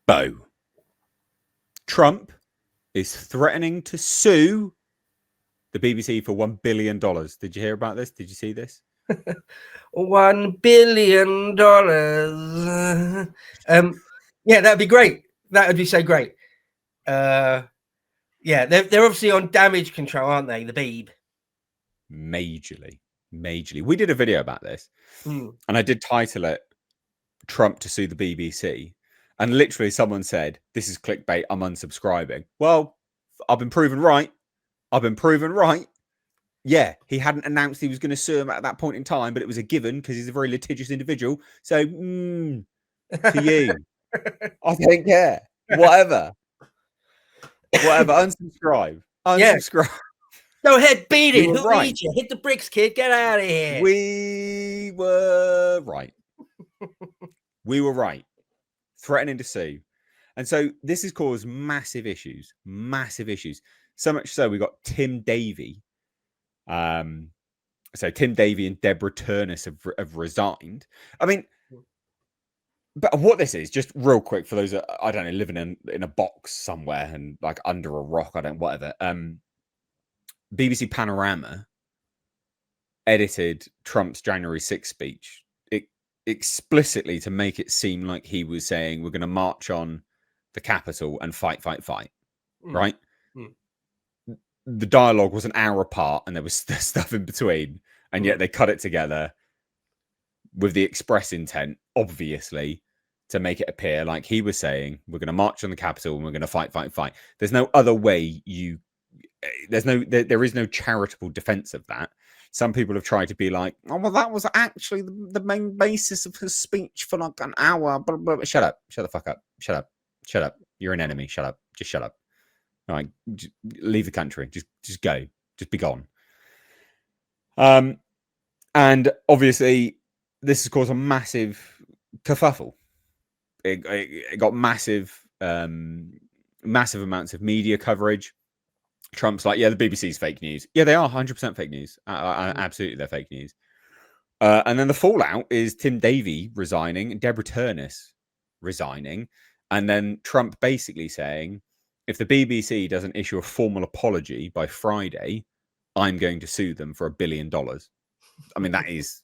Bo. Trump is threatening to sue the BBC for $1 billion. Did you hear about this? Did you see this? $1 billion. Yeah, that'd be great. That would be so great. Yeah, they're obviously on damage control, aren't they? The Beeb. Majorly. We did a video about this, and I did title it "Trump to sue the BBC," and literally someone said, "This is clickbait. I'm unsubscribing." Well, I've been proven right. Yeah, he hadn't announced he was going to sue him at that point in time, but it was a given because he's a very litigious individual. So, to you, I don't care. Whatever. Unsubscribe. Yeah. Go ahead, beat it. Who needs you? Hit the bricks, kid. Get out of here. We were right. Threatening to sue. And so this has caused massive issues. So much so we got Tim Davie. So Tim Davie and Deborah Turnus have resigned. I mean, but what this is, just real quick for those that, I don't know, living in a box somewhere and like under a rock, whatever. BBC Panorama edited Trump's January 6th speech explicitly to make it seem like he was saying we're going to march on the Capitol and fight, right? The dialogue was an hour apart and there was stuff in between, and yet they cut it together with the express intent, obviously, to make it appear like he was saying we're going to march on the Capitol and we're going to fight. There's no other way there is no charitable defense of that. Some people have tried to be like, oh, well, that was actually the main basis of his speech for like an hour. Blah, blah, blah. Shut up. Shut the fuck up. Shut up. You're an enemy. Shut up. Just shut up. All right. Just leave the country. Just go. Just be gone. And obviously, this has caused a massive kerfuffle. It got massive amounts of media coverage. Trump's like, yeah, the BBC's fake news. Yeah, they are 100% fake news. Absolutely, they're fake news. And then the fallout is Tim Davie resigning, and Deborah Turnus resigning, and then Trump basically saying, if the BBC doesn't issue a formal apology by Friday, I'm going to sue them for $1 billion. I mean, that is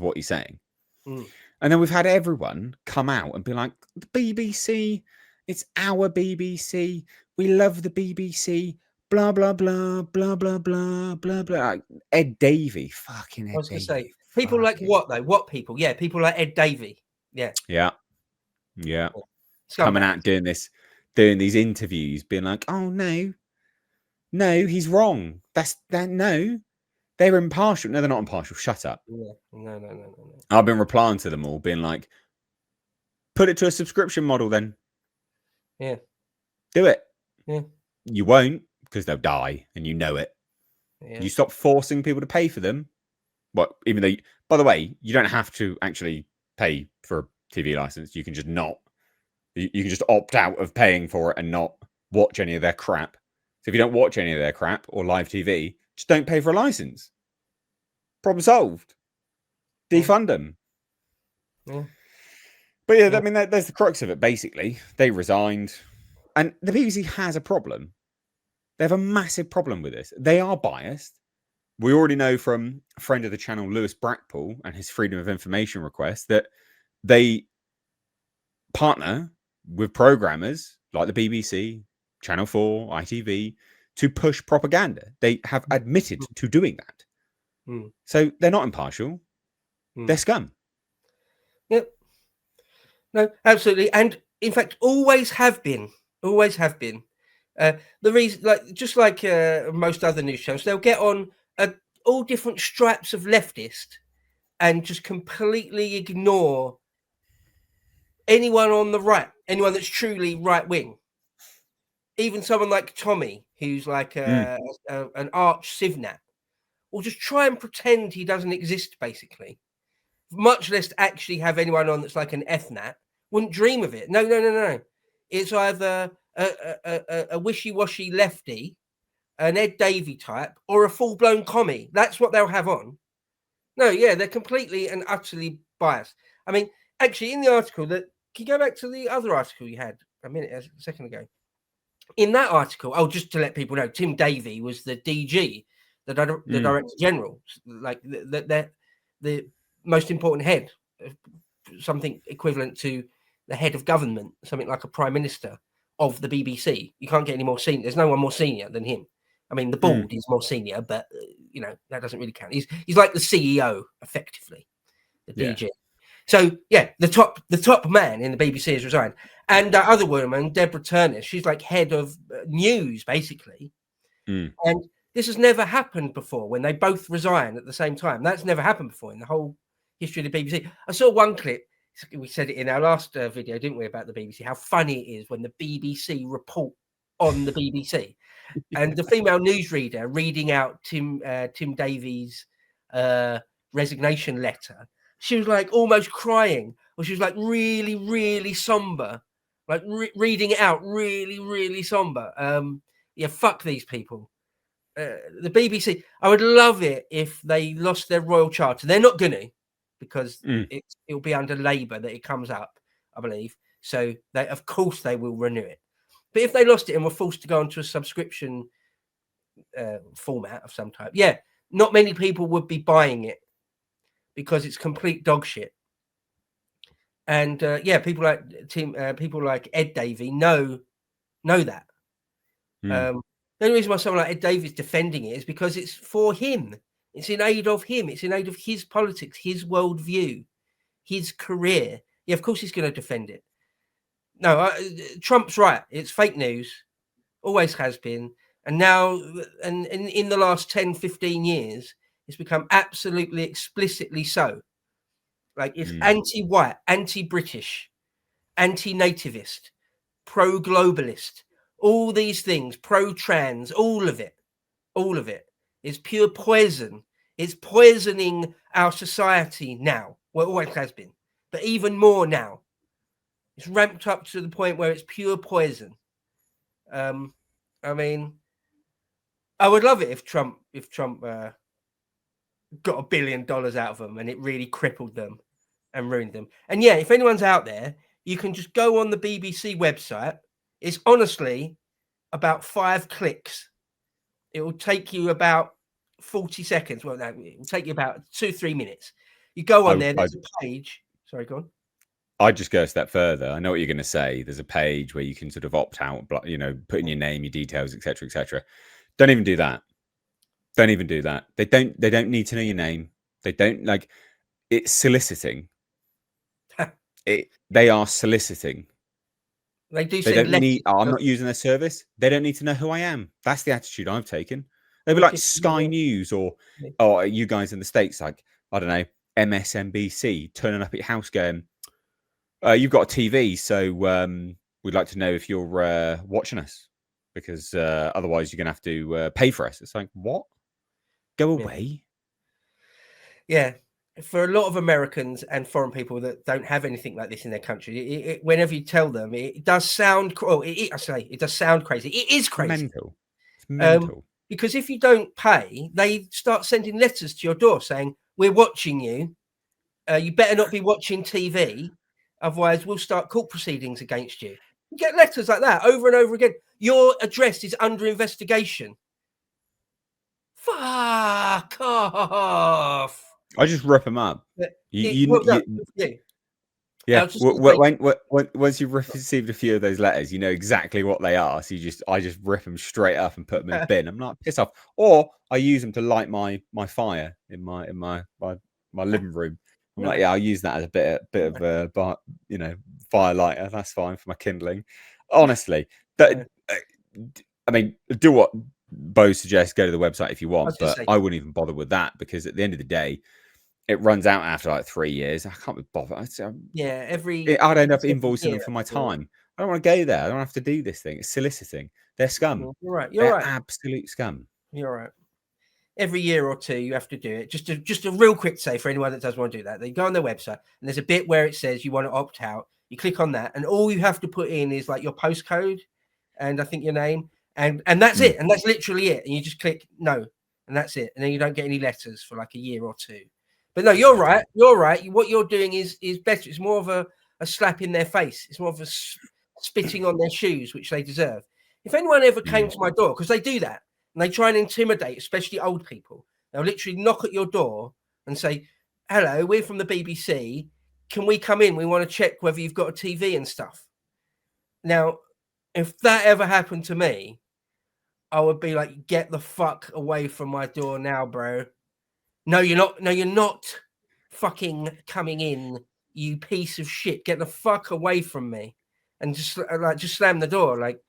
what he's saying. And then we've had everyone come out and be like, the BBC, it's our BBC. We love the BBC. Blah, blah, blah, blah, blah, blah, blah, blah. Ed Davie. Fucking Ed Davie. I was going to say, people like what, though? What people? Yeah, people like Ed Davie. Yeah. Coming out doing these interviews, being like, oh, no, he's wrong. No. They're impartial. No, they're not impartial. Shut up. Yeah. No. I've been replying to them all, being like, put it to a subscription model then. Yeah. Do it. Yeah. You won't, because they'll die, and you know it. Yeah. You stop forcing people to pay for them. Well, even though, by the way, you don't have to actually pay for a TV license. You can just not. You can just opt out of paying for it and not watch any of their crap. So if you don't watch any of their crap or live TV, just don't pay for a license. Problem solved. Defund them. Yeah. But yeah, I mean, there's the crux of it, basically. They resigned. And the BBC has a problem. They have a massive problem with this. They are biased. We already know from a friend of the channel, Lewis Brackpool, and his Freedom of Information request that they partner with programmers like the BBC, Channel 4, ITV, to push propaganda. They have admitted to doing that. So they're not impartial. They're scum. Yep. No, absolutely. And in fact, always have been. The reason, just like most other news channels, they'll get on all different stripes of leftist and just completely ignore anyone on the right, anyone that's truly right wing. Even someone like Tommy, who's like an arch Civnat, will just try and pretend he doesn't exist, basically. Much less actually have anyone on that's like an ethnat. Wouldn't dream of it. No. It's either a wishy-washy lefty, an Ed Davie type, or a full-blown commie. That's what they'll have on. No, yeah, they're completely and utterly biased. I mean, actually, in the article, that can you go back to the other article you had a second ago? In that article, just to let people know, Tim Davie was the DG, the Director General, like the most important head, something equivalent to the head of government, something like a prime minister of the BBC. You can't get any more senior. There's no one more senior than him. I mean, the board is more senior, but that doesn't really count. He's like the CEO, effectively, the DG. So yeah, the top man in the BBC has resigned, and that other woman, Deborah Turner, she's like head of news, basically. And this has never happened before when they both resign at the same time. That's never happened before in the whole history of the BBC. I saw one clip. We said it in our last video, didn't we, about the BBC? How funny it is when the BBC report on the BBC, and the female newsreader reading out Tim Davie's resignation letter. She was like almost crying, or she was like really, really somber, like reading it out, really, really somber. Yeah, fuck these people. The BBC. I would love it if they lost their royal charter. They're not gonna, because it'll be under Labour that it comes up, I believe. So they, of course, they will renew it. But if they lost it and were forced to go onto a subscription format of some type, yeah, not many people would be buying it because it's complete dog shit. And yeah, people like Ed Davie know that. The only reason why someone like Ed Davie is defending it is because it's for him. It's in aid of him. It's in aid of his politics, his worldview, his career. Yeah, of course he's going to defend it. No, Trump's right. It's fake news. Always has been. And now, and in the last 10, 15 years, it's become absolutely explicitly so. Like, it's anti-white, anti-British, anti-nativist, pro-globalist, all these things, pro-trans, all of it. It's pure poison. It's poisoning our society now. Well, it always has been, but even more now. It's ramped up to the point where it's pure poison. I mean, I would love it if Trump got $1 billion out of them and it really crippled them and ruined them. And yeah, if anyone's out there, you can just go on the BBC website. It's honestly about 5 clicks. It will take you about 40 seconds. Well, no, it will take you about 2-3 minutes. You go on there. There's a page. Sorry, go on. I'd just go a step further. I know what you're going to say. There's a page where you can sort of opt out, put in your name, your details, etc., etc. Don't even do that. Don't even do that. They don't need to know your name. They don't like. It's soliciting. They are soliciting. They do. They don't need. I'm not using their service. They don't need to know who I am. That's the attitude I've taken. They'd be like Sky News or you guys in the States, like, I don't know, MSNBC turning up at your house going, you've got a TV, so we'd like to know if you're watching us, because otherwise you're going to have to pay for us. It's like, what? Go away. Yeah. For a lot of Americans and foreign people that don't have anything like this in their country, whenever you tell them, it does sound. It does sound crazy. It is crazy. It's mental. Because if you don't pay, they start sending letters to your door saying, "We're watching you. You better not be watching TV, otherwise we'll start court proceedings against you." You get letters like that over and over again. Your address is under investigation. Fuck off. I just rip them up. Yeah. Once you've received a few of those letters, you know exactly what they are. So I just rip them straight up and put them in a bin. I'm like, piss off. Or I use them to light my fire in my living room. I'm like, yeah, I'll use that as a bit of a fire lighter. That's fine for my kindling. Honestly, I mean, do what Bo suggests. Go to the website if you want, but I wouldn't even bother with that, because at the end of the day, it runs out after like 3 years. I can't be bothered. I'd end up invoicing them for my time. I don't want to go there. I don't have to do this thing. It's soliciting. They're scum. You're right. They're absolute scum. You're right. Every year or two, you have to do it. Just a real quick say for anyone that does want to do that. They go on their website and there's a bit where it says you want to opt out. You click on that, and all you have to put in is like your postcode and I think your name, and that's it. And that's literally it. And you just click no, and that's it. And then you don't get any letters for like a year or two. But no, you're right. You're right. What you're doing is better. It's more of a a slap in their face. It's more of a spitting on their shoes, which they deserve. If anyone ever came to my door, because they do that, and they try and intimidate, especially old people, they'll literally knock at your door and say, "Hello, we're from the BBC. Can we come in? We want to check whether you've got a TV and stuff." Now, if that ever happened to me, I would be like, "Get the fuck away from my door now, bro. No, you're not. No, you're not fucking coming in, you piece of shit. Get the fuck away from me." And just slam the door. Like,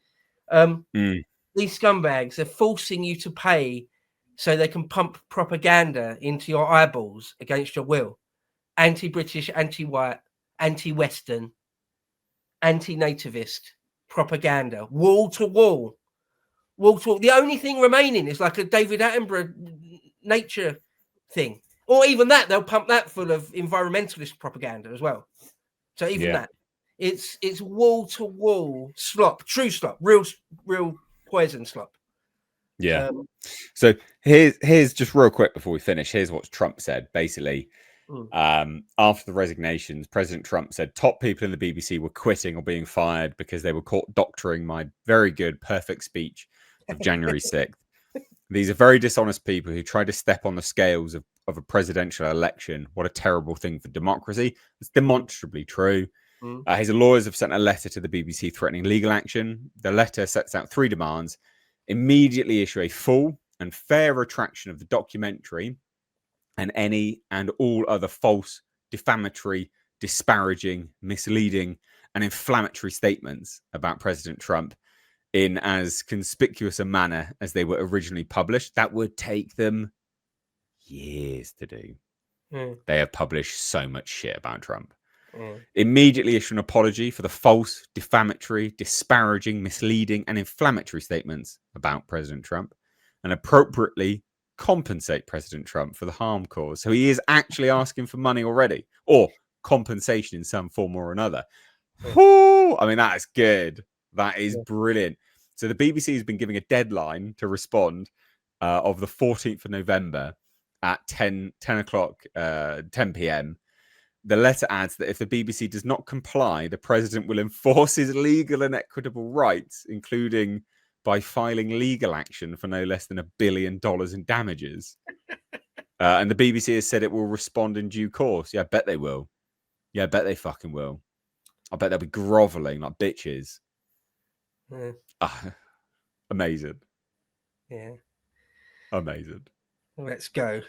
these scumbags are forcing you to pay so they can pump propaganda into your eyeballs against your will. Anti-British, anti-white, anti-Western, anti-nativist propaganda, wall to wall. Wall to wall. The only thing remaining is like a David Attenborough nature thing. Or even that, they'll pump that full of environmentalist propaganda as well. So even that. It's wall to wall slop, true slop, real poison slop. Yeah. So here's just real quick before we finish. Here's what Trump said. Basically, after the resignations, President Trump said top people in the BBC were quitting or being fired because they were caught doctoring my very good, perfect speech of January 6th. These are very dishonest people who try to step on the scales of a presidential election. What a terrible thing for democracy. It's demonstrably true. His lawyers have sent a letter to the BBC threatening legal action. The letter sets out 3 demands: immediately issue a full and fair retraction of the documentary and any and all other false, defamatory, disparaging, misleading, and inflammatory statements about President Trump in as conspicuous a manner as they were originally published. That would take them years to do. They have published so much shit about Trump. Immediately issue an apology for the false, defamatory, disparaging, misleading, and inflammatory statements about President Trump, and appropriately compensate President Trump for the harm caused. So he is actually asking for money already, or compensation in some form or another. Whoo! I mean, that is good. That is brilliant. So the BBC has been giving a deadline to respond of the 14th of November at 10 o'clock, 10 p.m. The letter adds that if the BBC does not comply, the president will enforce his legal and equitable rights, including by filing legal action for no less than $1 billion in damages. And the BBC has said it will respond in due course. Yeah, I bet they will. Yeah, I bet they fucking will. I bet they'll be groveling like bitches. Amazing. Yeah. Amazing. Let's go.